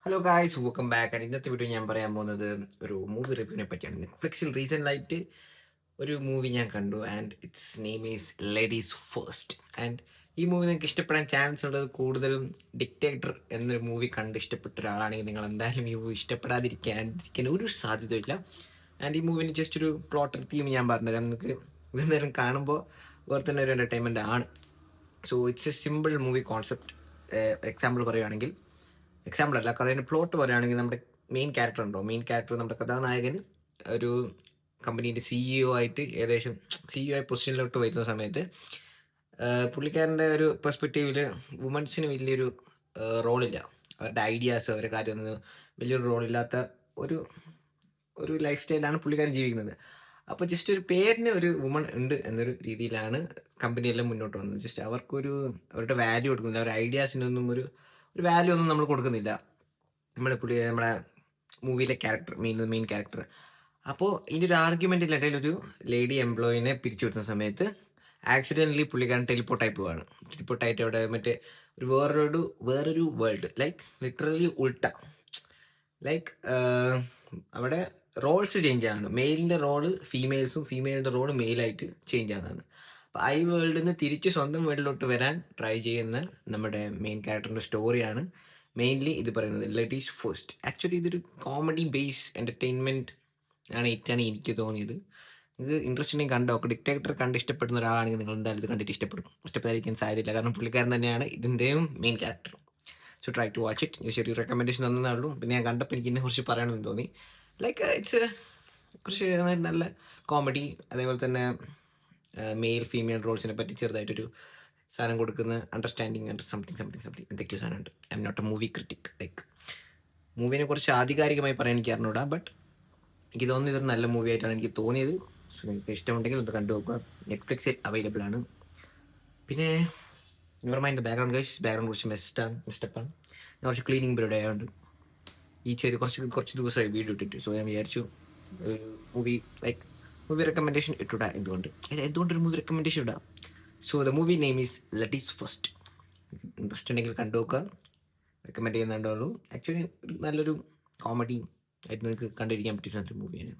Hello guys, welcome back. And ഇന്നത്തെ video ഞാൻ പറയാൻ പോകുന്നത് ഒരു മൂവി റിവ്യൂവിനെ പറ്റിയാണ്. നെറ്റ്ഫ്ലിക്സിൽ റീസെൻ്റായിട്ട് ഒരു മൂവി ഞാൻ കണ്ടു and it's name is ladies first. And ഈ മൂവി നിങ്ങൾക്ക് ഇഷ്ടപ്പെടാൻ ചാൻസ് ഉള്ളത് കൂടുതലും ഡിക്റ്റേറ്റർ എന്നൊരു മൂവി കണ്ട് ഇഷ്ടപ്പെട്ട ഒരാളാണെങ്കിൽ നിങ്ങൾ എന്തായാലും ഈ മൂവി ഇഷ്ടപ്പെടാതിരിക്കാൻ ഒരു സാധ്യതയില്ല. ആൻഡ് ഈ മൂവിന് ജസ്റ്റ് ഒരു പ്ലോട്ടർ തീം ഞാൻ പറഞ്ഞുതരാം. നിങ്ങൾക്ക് ഇതെന്തായാലും കാണുമ്പോൾ വേറെ തന്നെ ഒരു എൻ്റർടൈൻമെൻ്റ് ആണ്. So it's A simple movie concept. Example പറയുകയാണെങ്കിൽ, എക്സാമ്പിൾ അല്ല, കഥേൻ്റെ പ്ലോട്ട് പറയുകയാണെങ്കിൽ, നമ്മുടെ മെയിൻ ക്യാരക്ടർ നമ്മുടെ കഥാനായകൻ ഒരു കമ്പനീൻ്റെ CEO ആയിട്ട് ഏകദേശം CEO ആയി പൊസിഷനിലോട്ട് വരുന്ന സമയത്ത് പുള്ളിക്കാരൻ്റെ ഒരു പെർസ്പെക്റ്റീവിൽ വുമൻസിന് വലിയൊരു റോളില്ല. അവരുടെ ഐഡിയാസ്, അവരുടെ കാര്യമൊന്നും വലിയൊരു റോളില്ലാത്ത ഒരു ഒരു ലൈഫ് സ്റ്റൈലാണ് പുള്ളിക്കാരൻ ജീവിക്കുന്നത്. അപ്പോൾ ജസ്റ്റ് ഒരു പേരിന് ഒരു വുമൺ ഉണ്ട് എന്നൊരു രീതിയിലാണ് കമ്പനിയെല്ലാം മുന്നോട്ട് വന്നത്. ജസ്റ്റ് അവർക്കൊരു അവരുടെ വാല്യൂ കൊടുക്കുന്നില്ല, അവരുടെ ഐഡിയാസിനൊന്നും ഒരു ഒരു വാല്യൂ ഒന്നും നമ്മൾ കൊടുക്കുന്നില്ല. നമ്മുടെ മൂവിയിലെ മെയിൻ ക്യാരക്ടർ. അപ്പോൾ ഇതിൻ്റെ ഒരു ആർഗ്യുമെൻറ്റിൻ്റെ ഇടയിൽ ഒരു ലേഡി എംപ്ലോയിനെ പിരിച്ചു വിടുന്ന സമയത്ത് ആക്സിഡൻ്റലി പുള്ളിക്കാരൻ ടെലിപ്പോർട്ടായി പോവാണ്. ടെലിപ്പോർട്ടായിട്ട് അവിടെ മറ്റേ ഒരു വേറൊരു വേൾഡ്, ലൈക്ക് ലിറ്ററലി ഉൾട്ട. ലൈക്ക് അവിടെ റോൾസ് ചേഞ്ച് ആണ്. മെയിലിൻ്റെ റോള് ഫീമെയിൽസും ഫീമെയിലിൻ്റെ റോള് മെയിലായിട്ട് ചേഞ്ച് ആകുന്നതാണ്. അപ്പോൾ ഈ വേൾഡിൽ നിന്ന് തിരിച്ച് സ്വന്തം വേൾഡിലോട്ട് വരാൻ ട്രൈ ചെയ്യുന്ന നമ്മുടെ മെയിൻ ക്യാരക്ടറിൻ്റെ സ്റ്റോറിയാണ് മെയിൻലി ഇത് പറയുന്നത്. Ladies first. ആക്ച്വലി ഇതൊരു കോമഡി ബേസ് എൻ്റർടൈൻമെൻറ്റ് ആണ് എനിക്ക് തോന്നിയത്. ഇത് ഇൻട്രസ്റ്റ് ഉണ്ടെങ്കിൽ കണ്ടോ. ഡിക്റ്റേറ്റർ കണ്ട് ഇഷ്ടപ്പെടുന്ന ഒരാളാണെങ്കിൽ നിങ്ങൾ എന്തായാലും ഇത് കണ്ടിട്ട് ഇഷ്ടപ്പെടാതിരിക്കാൻ സാധ്യതയില്ല. കാരണം പുള്ളിക്കാരൻ തന്നെയാണ് ഇതിൻ്റെയും main character. So try to watch it. ചെറിയ റെക്കമെൻഡേഷൻ തന്നേ ഉള്ളൂ. പിന്നെ ഞാൻ കണ്ടപ്പോൾ എനിക്ക് ഇതിനെക്കുറിച്ച് പറയണമെന്ന് തോന്നി. ലൈക്ക് ഇറ്റ്സ് കുറച്ച് നല്ല കോമഡി, അതേപോലെ തന്നെ മെയിൽ ഫീമെയിൽ റോൾസിനെ പറ്റി ചെറുതായിട്ടൊരു സാധനം കൊടുക്കുന്ന അണ്ടർസ്റ്റാൻഡിങ് സംതിങ് എന്തൊക്കെയോ സാധനമുണ്ട്. I'm not a movie critic. Like മൂവിനെ കുറിച്ച് ആധികാരികമായി പറയാൻ എനിക്ക് അറിഞ്ഞൂടാ, ബട്ട് എനിക്ക് തോന്നുന്നു ഇതൊരു നല്ല മൂവി ആയിട്ടാണ് എനിക്ക് തോന്നിയത്. സോ നിങ്ങൾക്ക് ഇഷ്ടമുണ്ടെങ്കിൽ ഒന്ന് കണ്ടു നോക്കുക. നെറ്റ്ഫ്ലിക്സിൽ അവൈലബിൾ ആണ്. പിന്നെ never mind the background guys. Background കുറച്ച് മെസ്റ്റപ്പാണ്. ഞാൻ കുറച്ച് ക്ലീനിങ് പരിപാടി ആയതുകൊണ്ട് ഈ കുറച്ച് ദിവസമായി വീഡിയോ ഇട്ടിട്ട്. സോ ഞാൻ വിചാരിച്ചു ഒരു മൂവി റെക്കമെൻഡേഷൻ ഇട്ടുടാ. എന്തുകൊണ്ടൊരു മൂവി റെക്കമെൻഡേഷൻ ഇടാം. So the movie name is ladies first. Interest ഉണ്ടെങ്കിൽ കണ്ടു നോക്കുക. റെക്കമെൻഡ് ചെയ്യുന്നുണ്ടുള്ളൂ. ആക്ച്വലി നല്ലൊരു കോമഡി ആയിട്ട് നിങ്ങൾക്ക് കണ്ടിരിക്കാൻ പറ്റിയ നല്ലൊരു മൂവിയാണ്.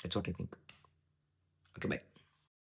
That's what I think. Okay, by.